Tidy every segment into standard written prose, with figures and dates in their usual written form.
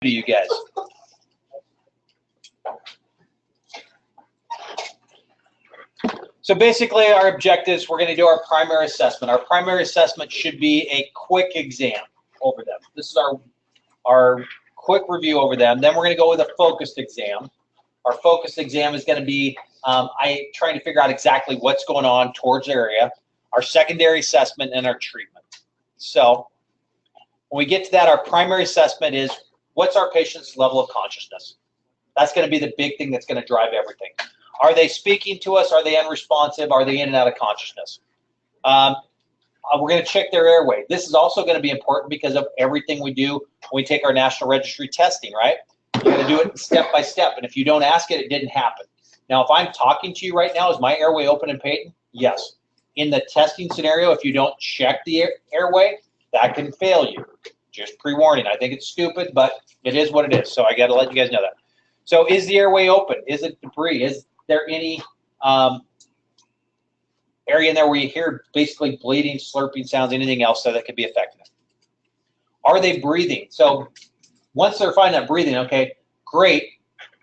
to you guys. So basically our objectives, we're going to do our primary assessment. Our primary assessment should be a quick exam over them. This is our quick review over them. Then we're going to go with a focused exam. Our focused exam is going to be trying to figure out exactly what's going on towards the area, our secondary assessment, and our treatment. So when we get to that, our primary assessment is what's our patient's level of consciousness. That's going to be the big thing that's going to drive everything. Are they speaking to us? Are they unresponsive? Are they in and out of consciousness? We're going to check their airway. This is also going to be important because of everything we do when we take our National Registry testing, right? You're going to do it step by step, and if you don't ask it, it didn't happen. Now, if I'm talking to you right now, is my airway open and patent? Yes. In the testing scenario, if you don't check the airway, that can fail you. Just pre-warning. I think it's stupid, but it is what it is, so I got to let you guys know that. So is the airway open? Is it debris? Is there any area in there where you hear basically bleeding, slurping sounds, anything else that could be affecting it? Are they breathing? So once they're finding that breathing, okay, great,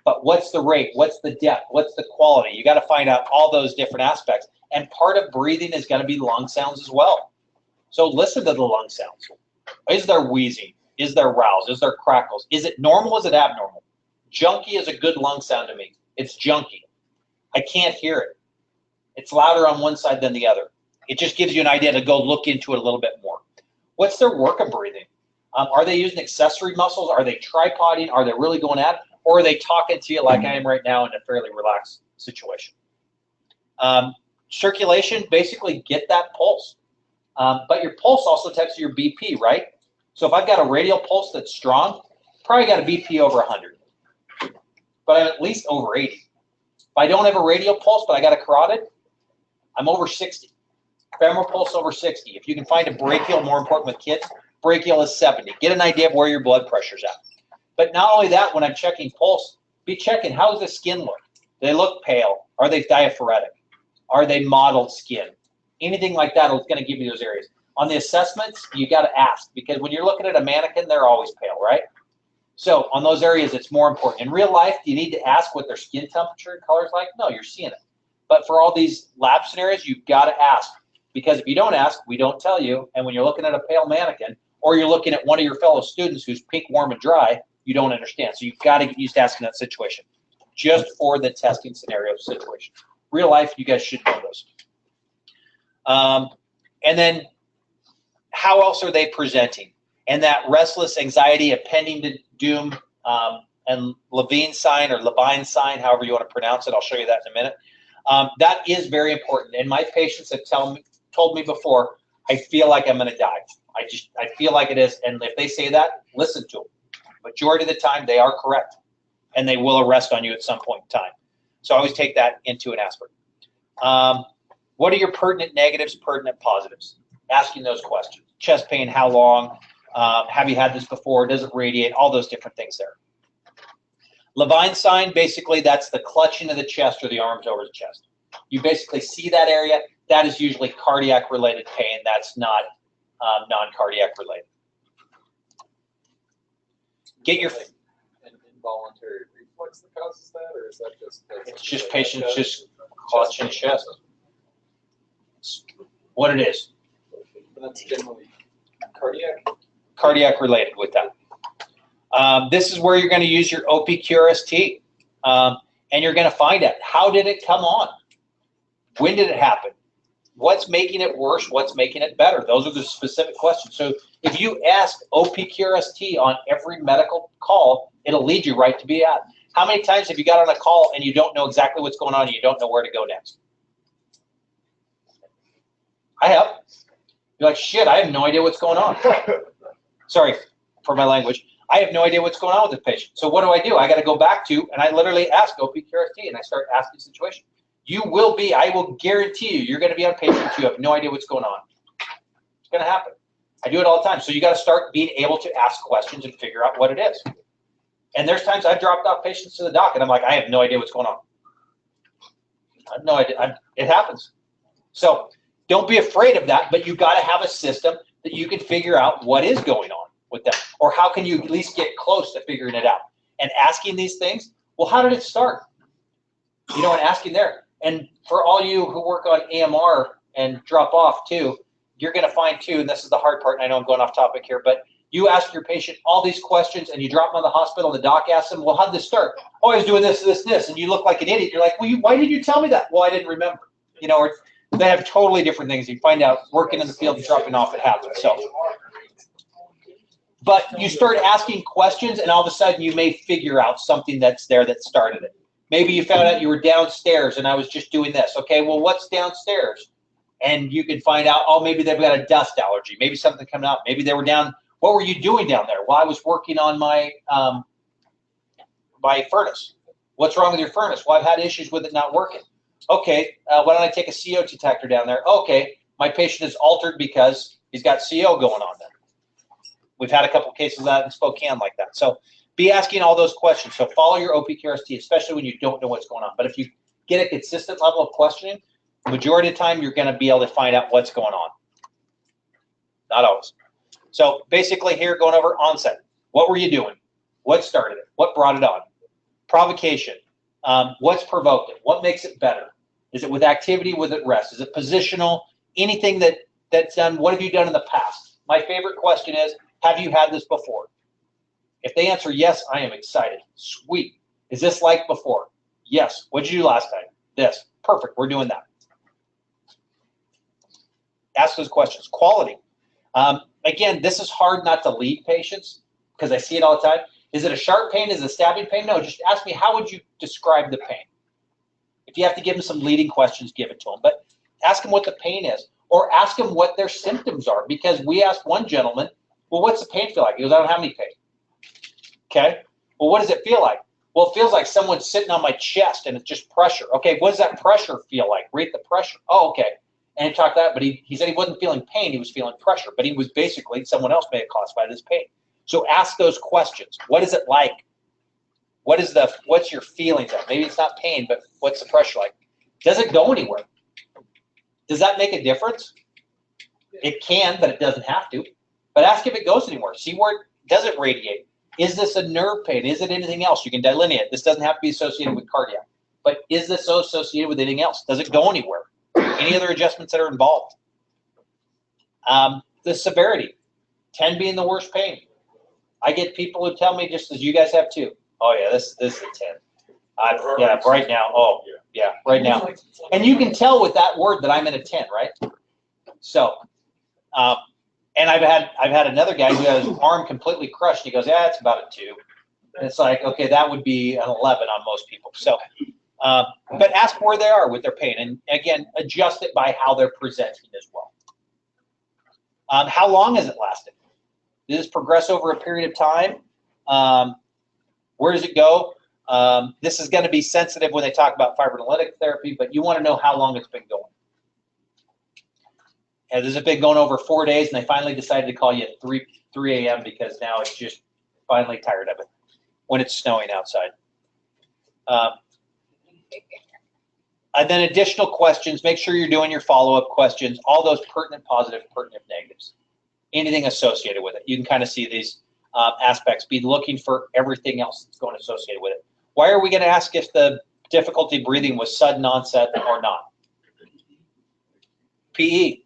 but what's the rate? What's the depth? What's the quality? You got to find out all those different aspects. And part of breathing is going to be lung sounds as well. So listen to the lung sounds. Is there wheezing? Is there rouse? Is there crackles? Is it normal? Is it abnormal? Junky is a good lung sound to me. It's junky. I can't hear it. It's louder on one side than the other. It just gives you an idea to go look into it a little bit more. What's their work of breathing? Are they using accessory muscles? Are they tripoding? Are they really going at it? Or are they talking to you like I am right now in a fairly relaxed situation? Circulation, basically get that pulse. But your pulse also tells you your BP, right? So if I've got a radial pulse that's strong, probably got a BP over 100. But I'm at least over 80. If I don't have a radial pulse, but I got a carotid, I'm over 60. Femoral pulse over 60. If you can find a brachial, more important with kids, brachial is 70. Get an idea of where your blood pressure's at. But not only that, when I'm checking pulse, be checking how does the skin look? Do they look pale? Are they diaphoretic? Are they mottled skin? Anything like that is going to give you those areas. On the assessments, you got to ask, because when you're looking at a mannequin, they're always pale, right? So on those areas, it's more important. In real life, do you need to ask what their skin temperature and color is like? No, you're seeing it. But for all these lab scenarios, you've got to ask, because if you don't ask, we don't tell you. And when you're looking at a pale mannequin, or you're looking at one of your fellow students who's pink, warm, and dry, you don't understand. So you've got to get used to asking that situation, just for the testing scenario situation. Real life, you guys should know those. And then how else are they presenting? And that restless anxiety, impending doom, and Levine sign or Levine sign, however you want to pronounce it, I'll show you that in a minute. That is very important. And my patients have told me before, I feel like I'm going to die. I feel like it is. And if they say that, listen to them. Majority of the time, they are correct. And they will arrest on you at some point in time. So I always take that into an aspect. What are your pertinent negatives, pertinent positives? Asking those questions. Chest pain, how long? Have you had this before? Does it radiate? All those different things there. Levine sign, basically, that's the clutching of the chest or the arms over the chest. You basically see that area. That is usually cardiac-related pain. That's not non-cardiac related. Get your... An involuntary reflex that causes that, or is that just... It's just patients just clutching chest. What it is. But that's generally cardiac? Cardiac related with that. This is where you're going to use your OPQRST, and you're going to find out how did it come on? When did it happen? What's making it worse? What's making it better? Those are the specific questions. So if you ask OPQRST on every medical call, it'll lead you right to be at. How many times have you got on a call and you don't know exactly what's going on and you don't know where to go next? I have. You're like, shit, I have no idea what's going on. Sorry for my language. I have no idea what's going on with this patient. So what do? I got to go back to, and I literally ask OPQRST, and I start asking the situation. You will be, I will guarantee you're going to be on patients you have no idea what's going on. It's going to happen. I do it all the time. So you got to start being able to ask questions and figure out what it is. And there's times I've dropped off patients to the doc, and I'm like, I have no idea what's going on. I have no idea. It happens. So don't be afraid of that, but you got to have a system that you can figure out what is going on. with them? Or how can you at least get close to figuring it out? And asking these things, well, how did it start? You know, and asking there. And for all you who work on AMR and drop off too, you're going to find too, and this is the hard part, and I know I'm going off topic here, but you ask your patient all these questions and you drop them in the hospital, the doc asks them, well, how did this start? Oh, I was doing this, this, this, and you look like an idiot. You're like, well, why did you tell me that? Well, I didn't remember. You know, or they have totally different things. You find out working in the field and dropping off, it happens. So, but you start asking questions, and all of a sudden you may figure out something that's there that started it. Maybe you found out you were downstairs and I was just doing this. Okay, well, what's downstairs? And you can find out, oh, maybe they've got a dust allergy. Maybe something coming out. Maybe they were down. What were you doing down there? Well, I was working on my my furnace. What's wrong with your furnace? Well, I've had issues with it not working. Okay, why don't I take a CO detector down there? Okay, my patient is altered because he's got CO going on there. We've had a couple cases of that in Spokane like that. So be asking all those questions. So follow your OPQRST, especially when you don't know what's going on. But if you get a consistent level of questioning, majority of the time you're going to be able to find out what's going on. Not always. So basically here, going over onset. What were you doing? What started it? What brought it on? Provocation. What's provoked it? What makes it better? Is it with activity? With it rest? Is it positional? Anything that's done? What have you done in the past? My favorite question is, have you had this before? If they answer yes, I am excited. Sweet. Is this like before? Yes. What did you do last time? This. Perfect. We're doing that. Ask those questions. Quality. Again, this is hard not to lead patients because I see it all the time. Is it a sharp pain? Is it a stabbing pain? No, just ask me, how would you describe the pain? If you have to give them some leading questions, give it to them. But ask them what the pain is, or ask them what their symptoms are, because we asked one gentleman, well, what's the pain feel like? He goes, I don't have any pain. Okay. Well, what does it feel like? Well, it feels like someone's sitting on my chest and it's just pressure. Okay, what does that pressure feel like? Rate the pressure. Oh, okay. And he talked that, but he said he wasn't feeling pain, he was feeling pressure. But he was basically, someone else may have classified it as pain. So ask those questions. What is it like? What's your feelings of? Maybe it's not pain, but what's the pressure like? Does it go anywhere? Does that make a difference? It can, but it doesn't have to. But ask if it goes anywhere. See where does it radiate? Is this a nerve pain? Is it anything else? You can delineate. This doesn't have to be associated with cardiac. But is this associated with anything else? Does it go anywhere? Any other adjustments that are involved? The severity. 10 being the worst pain. I get people who tell me, just as you guys have too, oh yeah, this is a 10. Yeah, right now. Oh, yeah, right now. And you can tell with that word that I'm in a 10, right? So, and I've had another guy who has his arm completely crushed. He goes, yeah, it's about a 2. And it's like, okay, that would be an 11 on most people. So, but ask where they are with their pain, and again, adjust it by how they're presenting as well. How long has it lasted? Does this progress over a period of time? Where does it go? This is going to be sensitive when they talk about fibrinolytic therapy, but you want to know how long it's been going. Has it been going over 4 days and they finally decided to call you at 3 a.m. because now it's just finally tired of it when it's snowing outside? And then additional questions. Make sure you're doing your follow-up questions, all those pertinent positive, pertinent negatives, anything associated with it. You can kind of see these aspects. Be looking for everything else that's going associated with it. Why are we going to ask if the difficulty breathing was sudden onset or not? PE.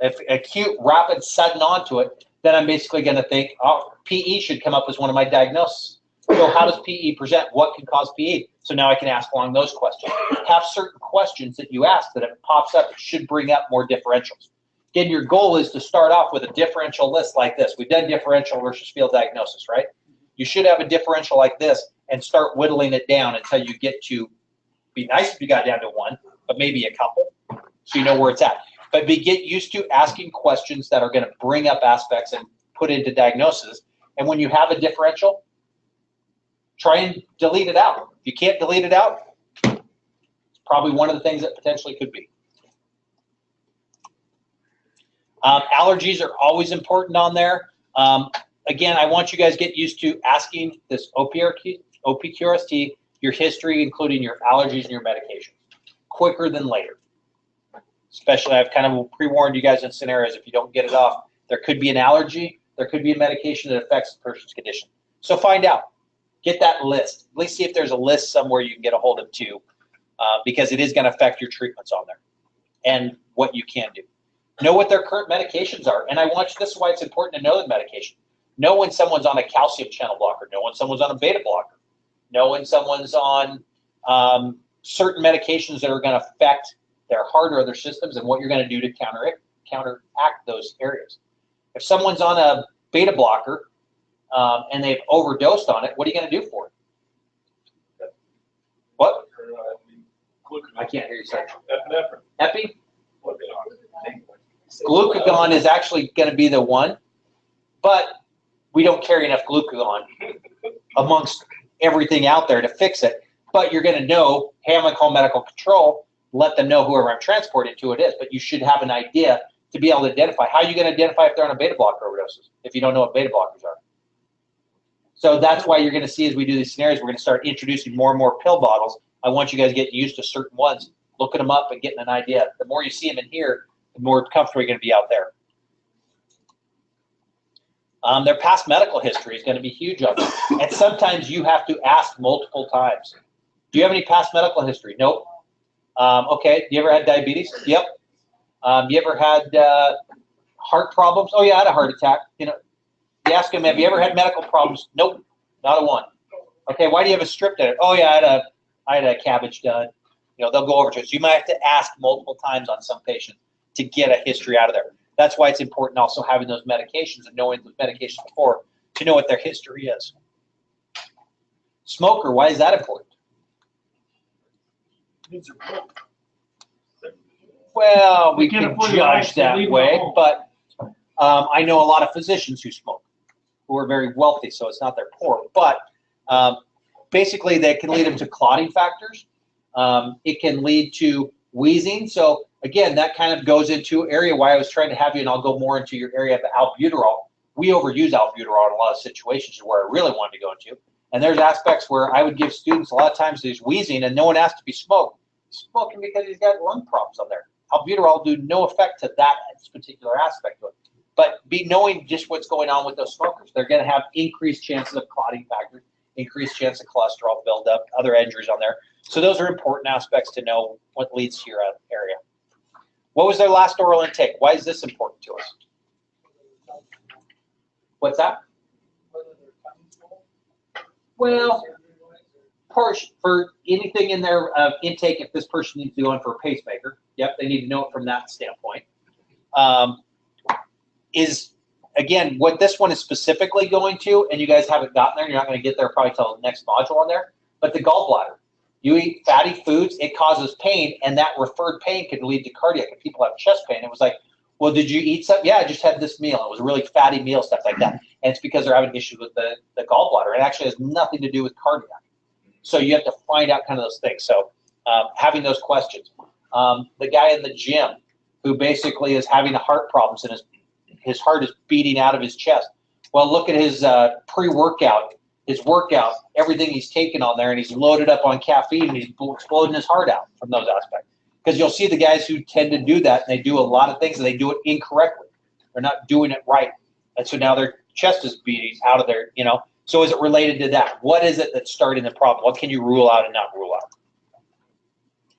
If acute, rapid, sudden onto it, then I'm basically going to think, oh, PE should come up as one of my diagnoses. So how does PE present? What can cause PE? So now I can ask along those questions. Have certain questions that you ask that if it pops up, it should bring up more differentials. Again, your goal is to start off with a differential list like this. We've done differential versus field diagnosis, right? You should have a differential like this and start whittling it down until you get to, be nice if you got down to 1, but maybe a couple, so you know where it's at. But get used to asking questions that are going to bring up aspects and put into diagnosis. And when you have a differential, try and delete it out. If you can't delete it out, it's probably one of the things that potentially could be. Allergies are always important on there. Again, I want you guys to get used to asking this OPQRST, your history, including your allergies and your medications, quicker than later. Especially, I've kind of pre-warned you guys in scenarios, if you don't get it off, there could be an allergy There could be a medication that affects the person's condition. So find out. Get that list. At least see if there's a list somewhere you can get a hold of too, because it is going to affect your treatments on there and what you can do. Know what their current medications are. And this is why it's important to know the medication. Know when someone's on a calcium channel blocker. Know when someone's on a beta blocker. Know when someone's on certain medications that are going to affect their heart or other systems and what you're going to do to counteract those areas. If someone's on a beta blocker and they've overdosed on it, what are you going to do for it? What? I can't hear you, sir. Epi? Glucagon is actually going to be the one, but we don't carry enough glucagon amongst everything out there to fix it. But you're going to know, hey, I'm going to call medical control, let them know whoever I'm transporting to it is. But you should have an idea to be able to identify. How are you going to identify if they're on a beta blocker overdoses if you don't know what beta blockers are? So that's why you're going to see as we do these scenarios, we're going to start introducing more and more pill bottles. I want you guys getting used to certain ones, looking them up and getting an idea. The more you see them in here, the more comfortable you're going to be out there. Their past medical history is going to be huge on them. And sometimes you have to ask multiple times. Do you have any past medical history? Nope. Okay. You ever had diabetes? Yep. You ever had heart problems? Oh, yeah, I had a heart attack. You know, you ask them, have you ever had medical problems? Nope, not a one. Okay, why do you have a strip in it? Oh, yeah, I had a cabbage done. You know, they'll go over to it. So you might have to ask multiple times on some patients to get a history out of there. That's why it's important also having those medications and knowing those medications before to know what their history is. Smoker, why is that important? Well, we can judge that way, but I know a lot of physicians who smoke who are very wealthy, so it's not they're poor. But basically, that can lead them to clotting factors. It can lead to wheezing. So again, that kind of goes into area why I was trying to have you, and I'll go more into your area of albuterol. We overuse albuterol in a lot of situations where I really wanted to go into. And there's aspects where I would give students a lot of times there's wheezing and no one asked to be smoked. He's smoking because he's got lung problems on there. Albuterol do no effect to that particular aspect of it. But be knowing just what's going on with those smokers. They're going to have increased chances of clotting factors, increased chance of cholesterol buildup, other injuries on there. So those are important aspects to know what leads to your area. What was their last oral intake? Why is this important to us? What's that? Well, for anything in their intake, if this person needs to go in for a pacemaker, yep, they need to know it from that standpoint. Is, again, what this one is specifically going to, and you guys haven't gotten there, you're not going to get there probably till the next module on there, but the gallbladder. You eat fatty foods, it causes pain, and that referred pain can lead to cardiac. If people have chest pain, it was like, well, did you eat something? Yeah, I just had this meal. It was a really fatty meal, stuff like that. And it's because they're having issues with the gallbladder. It actually has nothing to do with cardiac. So you have to find out kind of those things. So having those questions. The guy in the gym who basically is having heart problems and his heart is beating out of his chest. Well, look at his pre-workout, his workout, everything he's taken on there, and he's loaded up on caffeine, and he's exploding his heart out from those aspects. Because you'll see the guys who tend to do that, and they do a lot of things, and they do it incorrectly. They're not doing it right. And so now their chest is beating out of their, you know. So is it related to that? What is it that's starting the problem? What can you rule out and not rule out?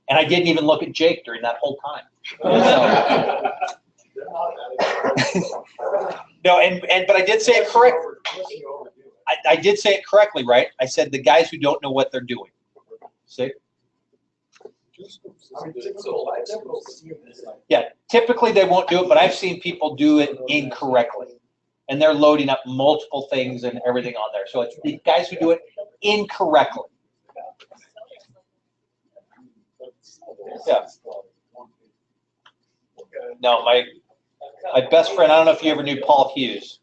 And I didn't even look at Jake during that whole time. No, but I did say it correct. I did say it correctly, right? I said the guys who don't know what they're doing. See? Yeah, typically they won't do it, but I've seen people do it incorrectly. And they're loading up multiple things and everything on there. So it's the guys who do it incorrectly. Yeah. No, my best friend, I don't know if you ever knew Paul Hughes,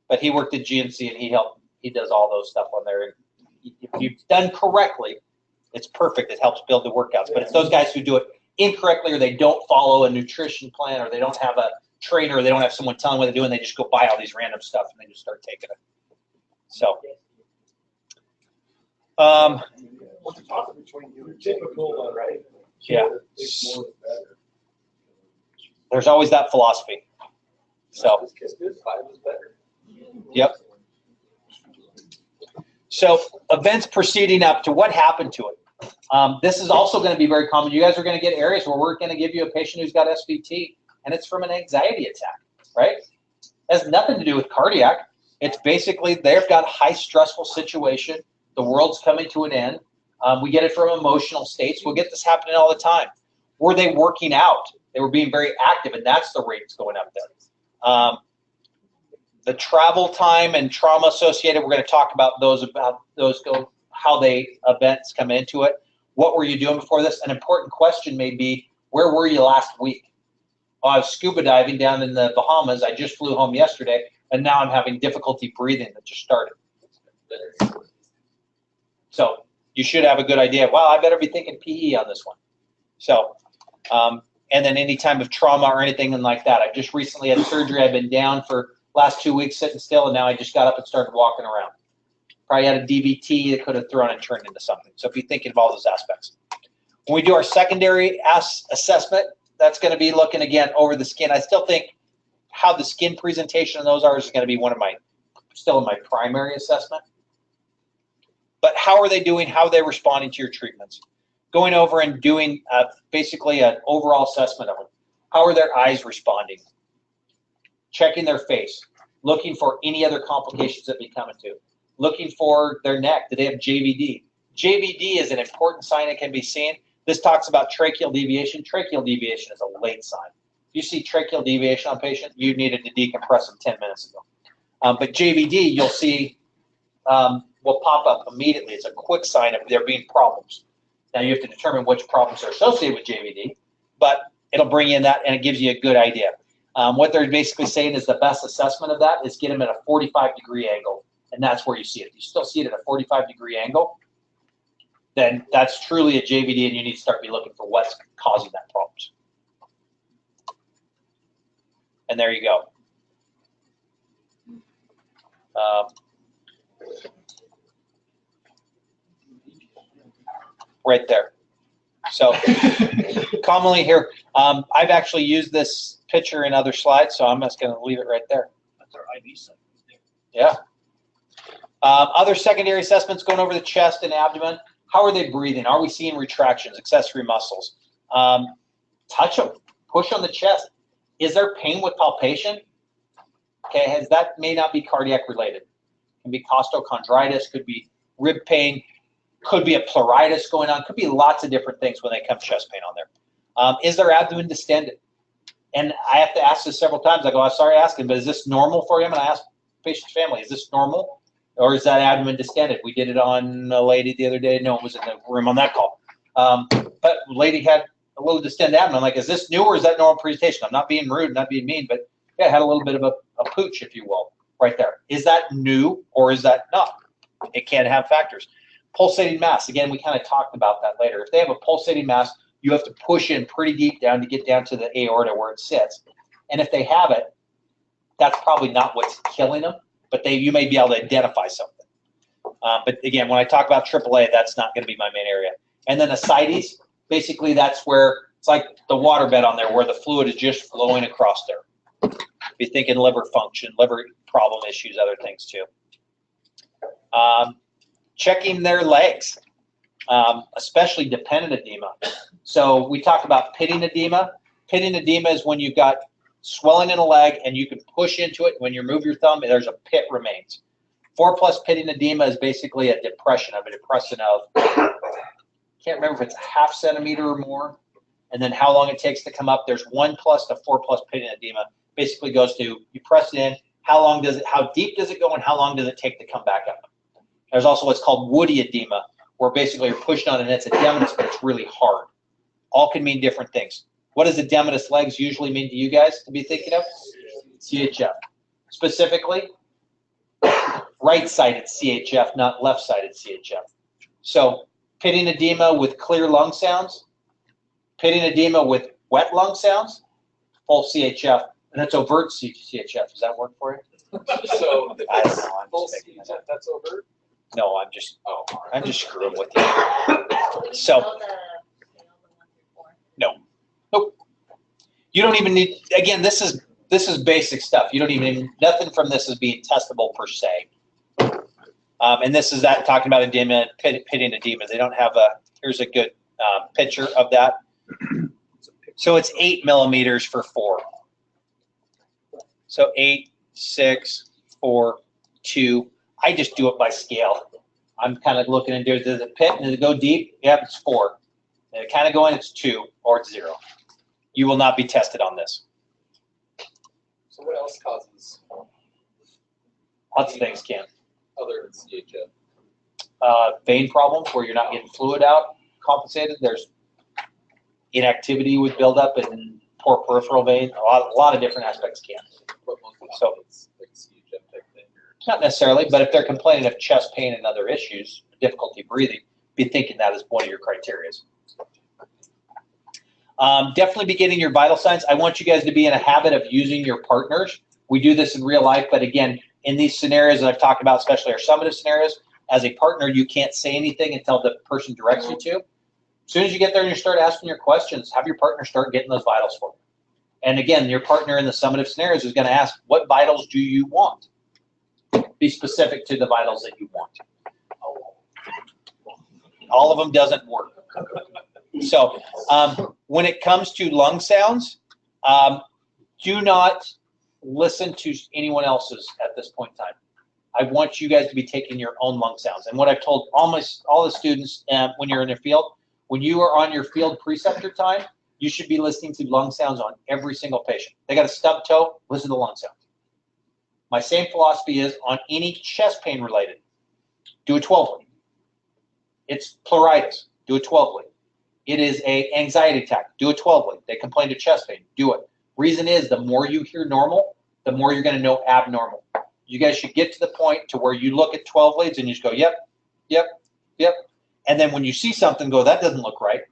but he worked at GNC and he does all those stuff on there. And if you've done correctly, it's perfect. It helps build the workouts. But it's those guys who do it incorrectly, or they don't follow a nutrition plan, or they don't have a trainer, or they don't have someone telling what they're doing. They just go buy all these random stuff and they just start taking it. So, What's the difference between your typical, right? Yeah. There's always that philosophy. So, It's good, 5 is better. yep. So events proceeding up to what happened to it. This is also going to be very common. You guys are going to get areas where we're going to give you a patient who's got SVT, and it's from an anxiety attack, right? It has nothing to do with cardiac. It's basically they've got a high stressful situation. The world's coming to an end. We get it from emotional states. We'll get this happening all the time. Were they working out? They were being very active, and that's the rates going up there. The travel time and trauma associated, we're going to talk about those how they events come into it. What were you doing before this? An important question may be, where were you last week? Oh, I was scuba diving down in the Bahamas. I just flew home yesterday, and now I'm having difficulty breathing that just started. So you should have a good idea. Wow, I better be thinking PE on this one. So, and then any time of trauma or anything like that. I just recently had surgery. I've been down for last 2 weeks sitting still, and now I just got up and started walking around. Probably had a DVT that could have thrown and turned into something. So if you're thinking of all those aspects. When we do our secondary assessment, that's going to be looking again over the skin. I still think how the skin presentation of those are is going to be one of my, still in my primary assessment. But how are they doing? How are they responding to your treatments? Going over and doing basically an overall assessment of them. How are their eyes responding? Checking their face, looking for any other complications that may come into. Looking for their neck. Do they have JVD? JVD is an important sign that can be seen. This talks about tracheal deviation. Tracheal deviation is a late sign. If you see tracheal deviation on a patient, you needed to decompress them 10 minutes ago. But JVD, you'll see, will pop up immediately. It's a quick sign of there being problems. Now you have to determine which problems are associated with JVD, but it'll bring in that and it gives you a good idea. What they're basically saying is the best assessment of that is get them at a 45-degree angle, and that's where you see it. If you still see it at a 45-degree angle, then that's truly a JVD, and you need to start looking for what's causing that problems. And there you go. Right there. So commonly here, I've actually used this picture in other slides, so I'm just going to leave it right there. That's our IV site. Yeah. Other secondary assessments going over the chest and abdomen. How are they breathing? Are we seeing retractions, accessory muscles? Touch them. Push on the chest. Is there pain with palpation? Okay, that may not be cardiac related. It can be costochondritis, could be rib pain, could be a pleuritis going on, could be lots of different things when they come chest pain on there. Is their abdomen distended? And I have to ask this several times. I go, I'm sorry asking, but is this normal for him? And I ask the patient's family, is this normal? Or is that abdomen distended? We did it on a lady the other day. No one was in the room on that call. But the lady had a little distended abdomen. I'm like, is this new or is that normal presentation? I'm not being rude, not being mean, but yeah, it had a little bit of a pooch, if you will, right there. Is that new or is that not? It can have factors. Pulsating mass. Again, we kind of talked about that later. If they have a pulsating mass, you have to push in pretty deep down to get down to the aorta where it sits. And if they have it, that's probably not what's killing them, but you may be able to identify something. But again, when I talk about AAA, that's not going to be my main area. And then ascites, basically that's where it's like the waterbed on there where the fluid is just flowing across there. Be thinking liver function, liver problem issues, other things too. Checking their legs, especially dependent edema. So we talk about pitting edema. Pitting edema is when you've got swelling in a leg and you can push into it. When you move your thumb, there's a pit remains. 4+ pitting edema is basically a depression of can't remember if it's a ½ centimeter or more, and then how long it takes to come up. There's 1+ to 4+ pitting edema. Basically goes to, you press it in, how deep does it go, and how long does it take to come back up? There's also what's called woody edema, where basically you're pushing on it and it's edematous, but it's really hard. All can mean different things. What does edematous legs usually mean to you guys to be thinking of? CHF. Specifically, right-sided CHF, not left-sided CHF. So pitting edema with clear lung sounds, pitting edema with wet lung sounds, full CHF, and that's overt CHF. Does that work for you? So I don't know. I'm full just making that up. CHF, that's overt? No, I'm just screwing with you. So, no, nope. You don't even need. Again, this is this is basic stuff. You don't even, nothing from this is being testable per se. And this is that talking about edema, pitting edema. They don't have a, here's a good picture of that. So it's 8 millimeters for 4. So 8, 6, 4, 2. I just do it by scale. I'm kind of looking and does it pit and does it go deep? Yep, it's 4. And it kind of go in, it's 2 or it's 0. You will not be tested on this. So what else causes Lots of things can. other than CHF? Vein problems where you're not getting fluid out compensated. There's inactivity would build up in poor peripheral vein. A lot of different aspects can. What most So- it's like CHF type thing, or Not necessarily, but if they're complaining of chest pain and other issues, difficulty breathing, be thinking that is one of your criteria. Definitely be getting your vital signs. I want you guys to be in a habit of using your partners. We do this in real life, but again, in these scenarios that I've talked about, especially our summative scenarios, as a partner, you can't say anything until the person directs you to. As soon as you get there and you start asking your questions, have your partner start getting those vitals for you. And again, your partner in the summative scenarios is going to ask, what vitals do you want? Be specific to the vitals that you want. All of them doesn't work. So when it comes to lung sounds, do not listen to anyone else's at this point in time. I want you guys to be taking your own lung sounds. And what I've told almost all the students when you're in their field, when you are on your field preceptor time, you should be listening to lung sounds on every single patient. They got a stub toe, listen to lung sounds. My same philosophy is on any chest pain related, do a 12 lead. It's pleuritis, do a 12 lead. It is a anxiety attack, do a 12 lead. They complain to chest pain, do it. Reason is the more you hear normal, the more you're going to know abnormal. You guys should get to the point to where you look at 12 leads and you just go, yep, yep, yep. And then when you see something, go, that doesn't look right.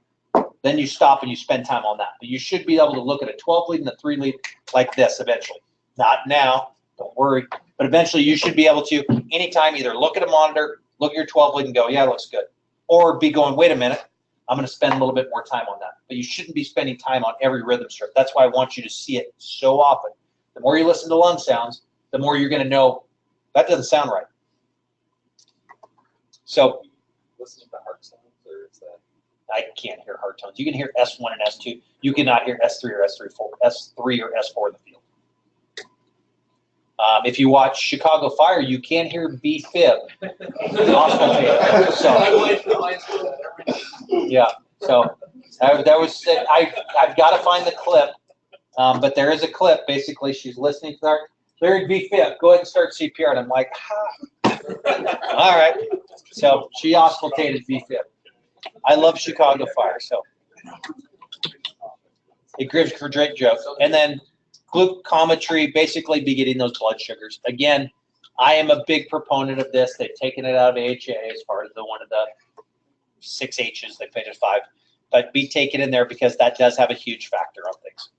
Then you stop and you spend time on that. But you should be able to look at a 12 lead and a 3 lead like this eventually. Not now, don't worry. But eventually you should be able to, anytime, either look at a monitor, look at your 12 lead and go, yeah, it looks good. Or be going, wait a minute, I'm going to spend a little bit more time on that. But you shouldn't be spending time on every rhythm strip. That's why I want you to see it so often. The more you listen to lung sounds, the more you're going to know that doesn't sound right. So listening to heart sounds, or is that? I can't hear heart tones. You can hear S1 and S2. You cannot hear S3 or S3 or S4 in the field. If you watch Chicago Fire, you can hear B-fib. Yeah. So that was I've got to find the clip, but there is a clip. Basically, she's listening to her. Larry B-fib, go ahead and start CPR. And I'm like, all right. So she auscultated B-fib. I love Chicago Fire, so it gives for great joke. And then glucometry, basically be getting those blood sugars. Again, I am a big proponent of this. They've taken it out of AHA as far as one of the 6 H's. They made it 5, but be taken in there because that does have a huge factor on things.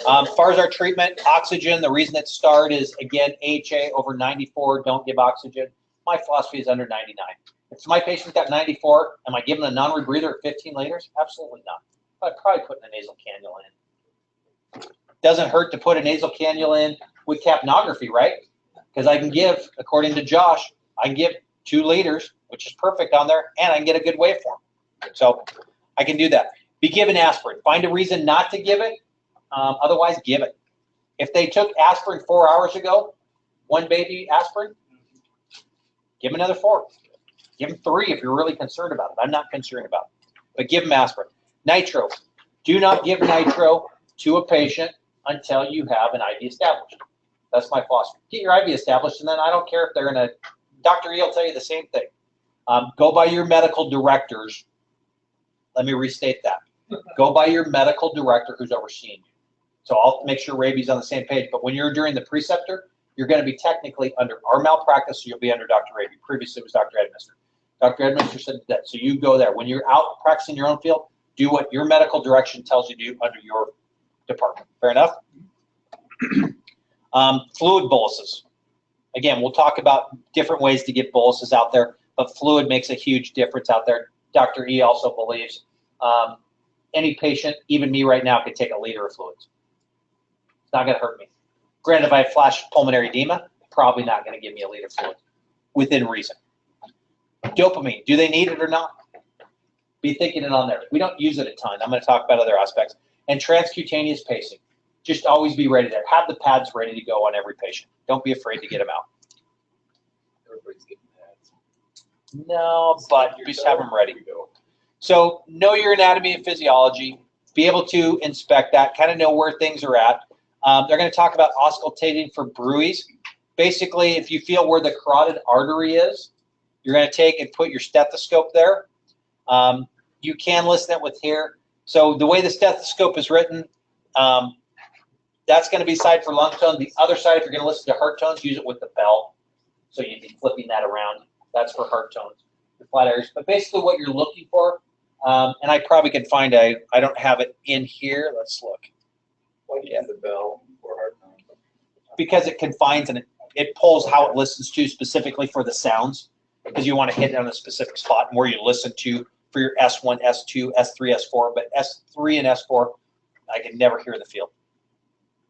As far as our treatment, oxygen, the reason it's starred is, again, AHA over 94, don't give oxygen. My philosophy is under 99. If my patient's got 94, am I giving a non-rebreather at 15 liters? Absolutely not. I'd probably put a nasal cannula in. Doesn't hurt to put a nasal cannula in with capnography, right? Because I can give, according to Josh, I can give 2 liters, which is perfect on there, and I can get a good waveform. So I can do that. Be given aspirin. Find a reason not to give it. Otherwise, give it. If they took aspirin 4 hours ago, 1 baby aspirin, give them another 4. Give them 3 if you're really concerned about it. I'm not concerned about it. But give them aspirin. Nitro. Do not give nitro to a patient until you have an IV established. That's my philosophy. Get your IV established, and then I don't care if they're in a, Dr. E will tell you the same thing. Go by your medical directors. Let me restate that. Go by your medical director who's overseeing you. So I'll make sure Raby's on the same page. But when you're during the preceptor, you're going to be technically under our malpractice, so you'll be under Dr. Raby. Previously, it was Dr. Edmister. Dr. Edmister said that. So you go there. When you're out practicing your own field, do what your medical direction tells you to do under your department. Fair enough? Fluid boluses. Again, we'll talk about different ways to get boluses out there, but fluid makes a huge difference out there. Dr. E also believes any patient, even me right now, could take a liter of fluids. It's not going to hurt me. Granted, if I have flash pulmonary edema, probably not going to give me a liter of fluid within reason. Dopamine, do they need it or not? Be thinking it on there. We don't use it a ton. I'm going to talk about other aspects. And transcutaneous pacing. Just always be ready there. Have the pads ready to go on every patient. Don't be afraid to get them out. Everybody's getting pads. No, but just have them ready. So know your anatomy and physiology. Be able to inspect that. Kind of know where things are at. They're going to talk about auscultating for bruits. Basically, if you feel where the carotid artery is, you're going to take and put your stethoscope there. You can listen it with here. So the way the stethoscope is written, that's going to be side for lung tone. The other side, if you're going to listen to heart tones, use it with the bell. So you'd be flipping that around. That's for heart tones, for flat areas. But basically what you're looking for, and I probably can find, I don't have it in here. Let's look. Why do you use the bell for heart tone? Because it confines and it pulls how it listens to specifically for the sounds, because you want to hit it on a specific spot and where you listen to for your S1, S2, S3, S4. But S3 and S4, I can never hear the field.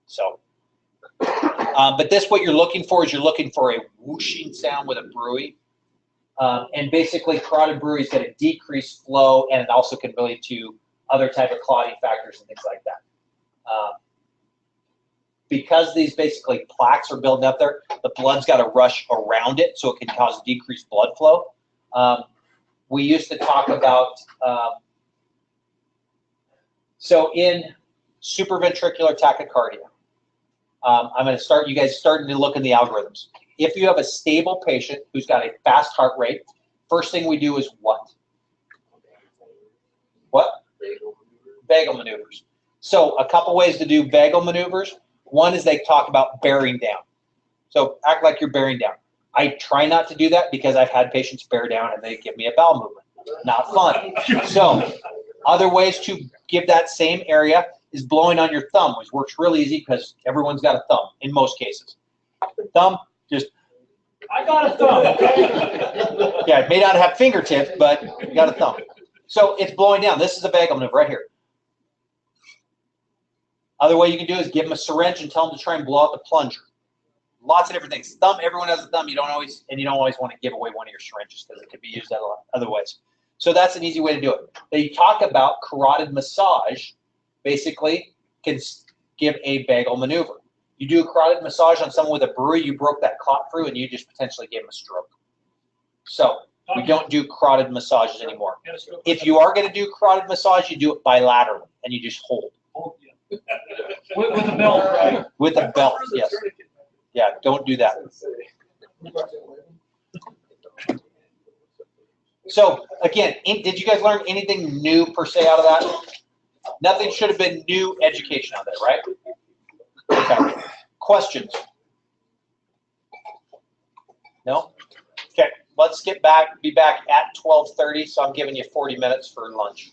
So, but this, what you're looking for is you're looking for a whooshing sound with a bruit. And basically, carotid bruits get a decreased flow, and it also can lead to other type of clotting factors and things like that. Because these basically plaques are building up there, the blood's got to rush around it, so it can cause decreased blood flow. We used to talk about, so in supraventricular tachycardia, I'm going to start, you guys starting to look in the algorithms. If you have a stable patient who's got a fast heart rate, first thing we do is what? What? Vagal maneuvers. So a couple ways to do vagal maneuvers. One is they talk about bearing down. So act like you're bearing down. I try not to do that because I've had patients bear down and they give me a bowel movement. Not fun. So other ways to give that same area is blowing on your thumb, which works really easy because everyone's got a thumb in most cases. Thumb, just, I got a thumb, okay? yeah, it may not have fingertips, but you got a thumb. So it's blowing down. This is a vagal maneuver right here. Other way you can do is give them a syringe and tell them to try and blow out the plunger. Lots of different things. Thumb, everyone has a thumb. You don't always want to give away one of your syringes because it can be used other ways. So that's an easy way to do it. They talk about carotid massage, basically can give a vagal maneuver. You do a carotid massage on someone with a bruit, you broke that clot through, and you just potentially gave them a stroke. So we don't do carotid massages anymore. If you are going to do carotid massage, you do it bilaterally, and you just hold. With a belt, right? With a belt, yes. Yeah, don't do that. So again, did you guys learn anything new per se out of that? Nothing should have been new education out there, right? Okay. Questions? No? Okay, let's get back, be back at 12:30, so I'm giving you 40 minutes for lunch.